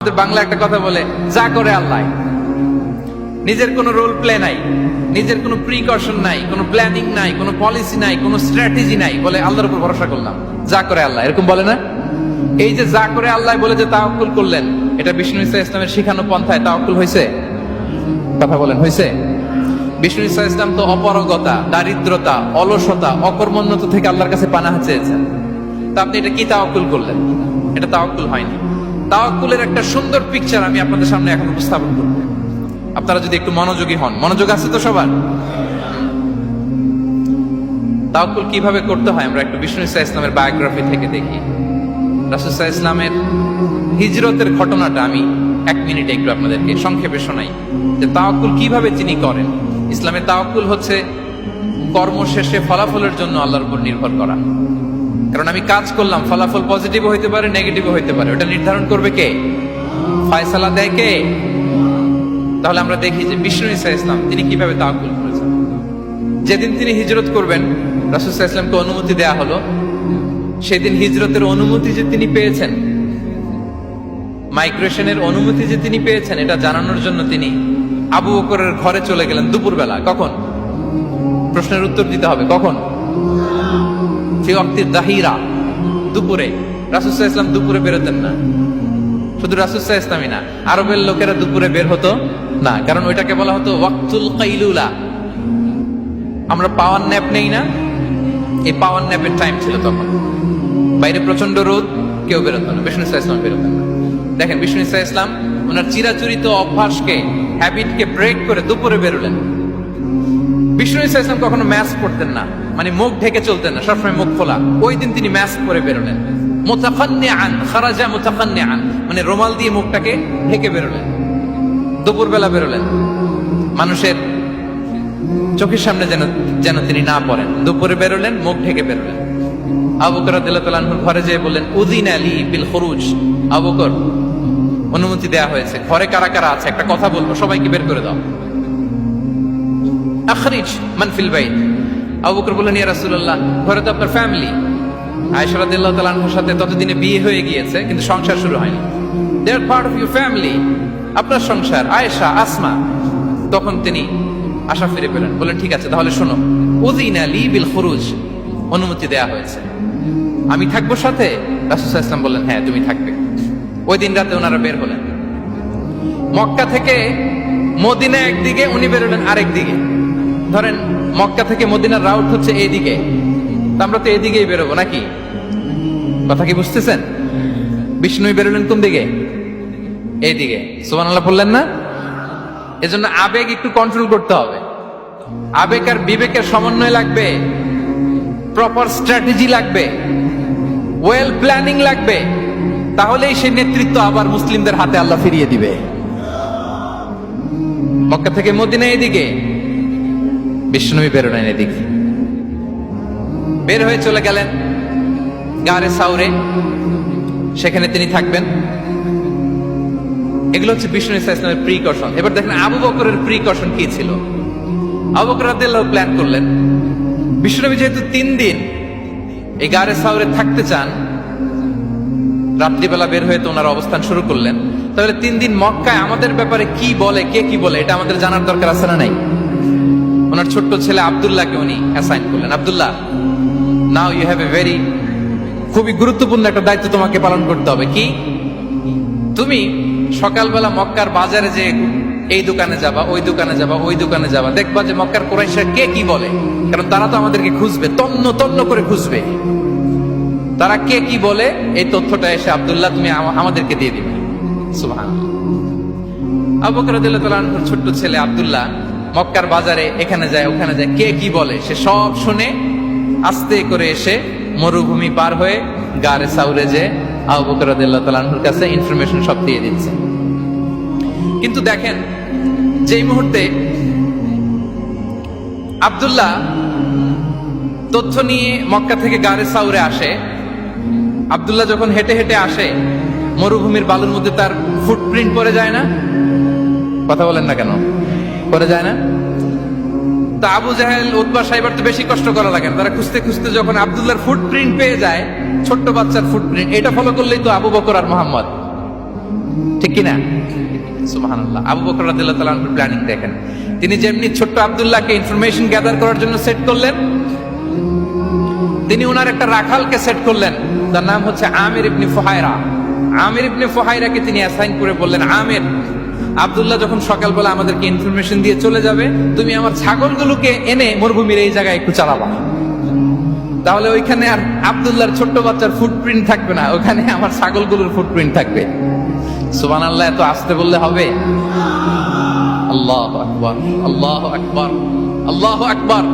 আমাদের বাংলা একটা কথা বলে, যা করে আল্লাহ। নিজের কোনো রোল প্লে নাই, নিজের কোনো প্রিকশন নাই, কোনো প্ল্যানিং নাই, কোনো পলিসি নাই, কোনো স্ট্র্যাটেজি নাই, বলে আল্লাহর উপর ভরসা করলাম, যা করে আল্লাহ। এরকম বলে না? এই যে যা করে আল্লাহ বলে যে তাওয়াক্কুল করলেন, এটা বিষ্ণু ইসা ইসলামের শিখানো পন্থায় তাওয়াক্কুল হয়েছে? কথা বলেন, হয়েছে? বিষ্ণু ইসা ইসলাম তো অপারগতা, দারিদ্রতা, অলসতা, অকর্মণ্যতা থেকে আল্লাহর কাছে পানাহ চেয়েছেন। তা আপনি এটা কি তাওয়াক্কুল করলেন? এটা তাওয়াক্কুল হয়নি। তাওয়াক্কুলের একটা সুন্দর পিকচার আমি আপনাদের সামনে এখন উপস্থাপন করব, আপনারা যদি একটু মনোযোগী হন। মনোযোগ আছে তো সবার? তাওয়াক্কুল কিভাবে করতে হয় আমরা একটু বিষ্ণু ইসা ইসলামের বায়োগ্রাফি থেকে দেখি। রাসূল সাল্লাল্লাহু আলাইহি ইসলামের হিজরতের ঘটনাটা আমি 1 মিনিটে একটু আপনাদেরকে সংক্ষেপে শোনাই, যে তাওয়াক্কুল কিভাবে তিনি করেন। ইসলামে তাওয়াক্কুল হচ্ছে কর্ম শেষে ফলাফলের জন্য আল্লাহর উপর নির্ভর করা। কারণ আমি কাজ করলাম, ফলাফল পজিটিভও হইতে পারে, নেগেটিভও হইতে পারে, ওটা নির্ধারণ করবে কে? ফয়সালা দেয় কে? তাহলে আমরা দেখি যে বিষ্ণু ইসা ইসলাম তিনি কিভাবে তাওয়াক্কুল করেছেন। যেদিন তিনি হিজরত করবেন, রাসূল সাল্লাল্লাহু আলাইহি ওয়াসাল্লামকে অনুমতি দেয়া হলো, সেদিন হিজরতের অনুমতি যে তিনি পেয়েছেন, মাইগ্রেশনের অনুমতি যে তিনি পেয়েছেন, এটা জানানোর জন্য তিনি আবু বকরের ঘরে চলে গেলেন দুপুরবেলা। কখন? প্রশ্নের উত্তর দিতে হবে, কখন? ফি ওয়াক্তিদ দাহিরা, দুপুরে। রাসূল সাল্লাল্লাহু আলাইহি ওয়াসাল্লাম দুপুরে বেরোতেন না। শুধু রাসূল সাল্লাল্লাহু আলাইহি ওয়াসাল্লামই না, আরবের লোকেরা দুপুরে বের হতো না, কারণ ওইটাকে বলা হতো ওয়াক্তুল কাইলুলা। আমরা পাওয়ার ন্যাপ নেই না, এই পাওয়ার ন্যাপের টাইম ছিল তখন। বাইরে প্রচন্ড রোদ, কেউ বেরোতো না, বিষ্ণু ইসা ইসলাম বেরোতেন না। দেখেন বিষ্ণু ইসা ইসলাম ওনার চিরাচরিত অভ্যাসকে, হ্যাবিটকে ব্রেক করে দুপুরে বেরোলেন। বিষ্ণু ইসা ইসলাম কখনো ম্যাস্ক পরতেন না, মানে মুখ ঢেকে চলতেন না, সবসময় মুখ খোলা। ওই দিন তিনি ম্যাস্ক পরে বেরোলেন। মুতাকান্নিআন, খারাজা মুতাকান্নিআন, মানে রুমাল দিয়ে মুখটাকে ঢেকে বেরোলেন। দুপুরবেলা বেরোলেন, মানুষের চোখের সামনে যেন তিনি না পড়েন। দুপুরে বেরোলেন, মুখ ঢেকে বেরোলেন। আবু বকর রাদিয়াল্লাহু তাআলা আনহুর ঘরে যেয়ে বললেন, উযিনা লি বিল খুরুজ। আবু বকর, অনুমতি দেয়া হয়েছে, ঘরে কারা কারা আছে একটা কথা বলবো, সবাইকে বের করে দাও। আখরিজ মান ফিল বাইত। আবু বকর বললেন, ইয়া রাসূলুল্লাহ, ঘরে তো আপনার ফ্যামিলি। আয়েশা রাদিয়াল্লাহু তাআলা আনহার সাথে ততদিনে বিয়ে হয়ে গিয়েছে, কিন্তু সংসার শুরু হয়নি। দে আর পার্ট অফ ইউর ফ্যামিলি, আপনার সংসার, আয়েশা, আসমা। তখন তিনি আশা ফিরে পেলেন, বললেন ঠিক আছে তাহলে শোনো, উযিনা লি বিল খুরুজ, অনুমতি দেয়া হয়েছে, আমি থাকবো সাথে? রাসূল সাল্লাল্লাহু আলাইহি ওয়াসাল্লাম বললেন, হ্যাঁ তুমি থাকবে। ওই দিন রাতে ওনারা বের হলেন। মক্কা থেকে মদিনা একদিকে, উনি বেরোলেন আরেক দিকে। ধরেন মক্কা থেকে মদিনার রাউট হচ্ছে এইদিকে, আমরা তো এদিকেই বেরোবো নাকি? কথা কি বুঝতেছেন? বিষ্ণু বেরোলেন কোন দিকে? এইদিকে। সুবহানাল্লাহ বললেন না? এজন্য আবেগ একটু কন্ট্রোল করতে হবে। আবেগ আর বিবেকের সমন্বয় লাগবে, প্রপার স্ট্র্যাটেজি লাগবে, ওয়েল প্ল্যানিং লাগবে, তাহলেই সেই নেতৃত্ব আবার মুসলিমদের হাতে আল্লাহ ফিরিয়ে দিবে। মক্কা থেকে মদিনা এদিকে, বিষ্ণুই বেরোলেন এদিকে। বের হয়ে চলে গেলেন গারে সাউরে, সেখানে তিনি থাকবেন। এগুলো হচ্ছে বিষ্ণু ইসা ইসলামের প্রিকশন। এবার দেখেন আবু বকরের প্রিকশন কি ছিল। আবু বকর রাদিয়াল্লাহু প্ল্যান করলেন, বিশ্বনবী যেহেতু 3 দিন এই গারে সাউরে থাকতে চান, রাত্রিবেলা বের হয়ে তো ওনার অবস্থান শুরু করলেন, তাহলে 3 দিন মক্কায় আমাদের ব্যাপারে কি বলে, কে কি বলে, এটা আমাদের জানার দরকার আছে না নাই? ওনার ছোট্ট ছেলে আব্দুল্লাহকে উনি অ্যাসাইন করলেন। Abdullah, now you have a very, খুবই গুরুত্বপূর্ণ একটা দায়িত্ব তোমাকে পালন করতে হবে। কি? তুমি সকালবেলা মক্কার বাজারে যে এই দোকানে যাবা, ওই দোকানে যাবা, ওই দোকানে যাবা, দেখবা যে মক্কার কুরাইশরা কে কি বলে, কারণ তারা তো আমাদেরকে খুঁজবে, তন্ন তন্ন করে খুঁজবে। তারা কে কি বলে এই তথ্যটা এসে আব্দুল্লাহ তুমি আমাদেরকে দিয়ে দিবে। সুবহানাল্লাহ। আবু বকর রাদিয়াল্লাহু তাআলা আনহুর ছোট্ট ছেলে আব্দুল্লাহ মক্কার বাজারে এখানে যায় ওখানে যায়, কে কি বলে সে সব শুনে আস্তে করে এসে মরুভূমি পার হয়ে গারে সাউরে যে আবু বকর রাদিয়াল্লাহু তাআলা আনহুর কাছে ইনফরমেশন সব দিয়ে দিচ্ছে। কিন্তু দেখেন, যেই মুহূর্তে আব্দুল্লাহ তথ্য নিয়ে মক্কা থেকে গারে সাউরে আসে, আব্দুল্লাহ যখন হেঁটে হেঁটে আসে, মরুভূমির বালুর মধ্যে তার ফুটপ্রিন্ট পড়ে যায় না? কথা বলেন না কেন? পড়ে যায় না? তা আবু জাহেল, উতবা, সাইবার তো বেশি কষ্ট করা লাগে না। তারা খুঁজতে খুঁজতে যখন আব্দুল্লাহর ফুটপ্রিন্ট পেয়ে যায়, ছোট্ট বাচ্চার ফুটপ্রিন্ট, এটা ফলো করলেই তো আবু বকর আর মুহাম্মদ। ঠিক কিনা? সুবহানাল্লাহ। আবু বকর রাদিয়াল্লাহু তাআলা আনহুর প্ল্যানিং দেখেন। তিনি যেমনি ছোট্ট আব্দুল্লাহকে ইনফরমেশন গ্যাদার করার জন্য সেট করলেন, তিনি ওনার একটা রাখালকে সেট করলেন, তার নাম হচ্ছে আমির ইবনে ফুহায়রা। আমির ইবনে ফুহায়রাকে তিনি অ্যাসাইন করে বললেন, আমির, আব্দুল্লাহ যখন সকালবেলা আমাদেরকে ইনফরমেশন দিয়ে চলে যাবে, তুমি আমার ছাগলগুলোকে এনে মরুভূমির এই জায়গায় একটু চালাবা। তাহলে ওইখানে আর আব্দুল্লাহর ছোট্ট বাচ্চার ফুটপ্রিন্ট থাকবে না, ওখানে আমার ছাগলগুলোর ফুটপ্রিন্ট থাকবে। সুবহানাল্লাহ, এত আসতে বললে হবে? আল্লাহু আকবার, আল্লাহু আকবার, আল্লাহু আকবার।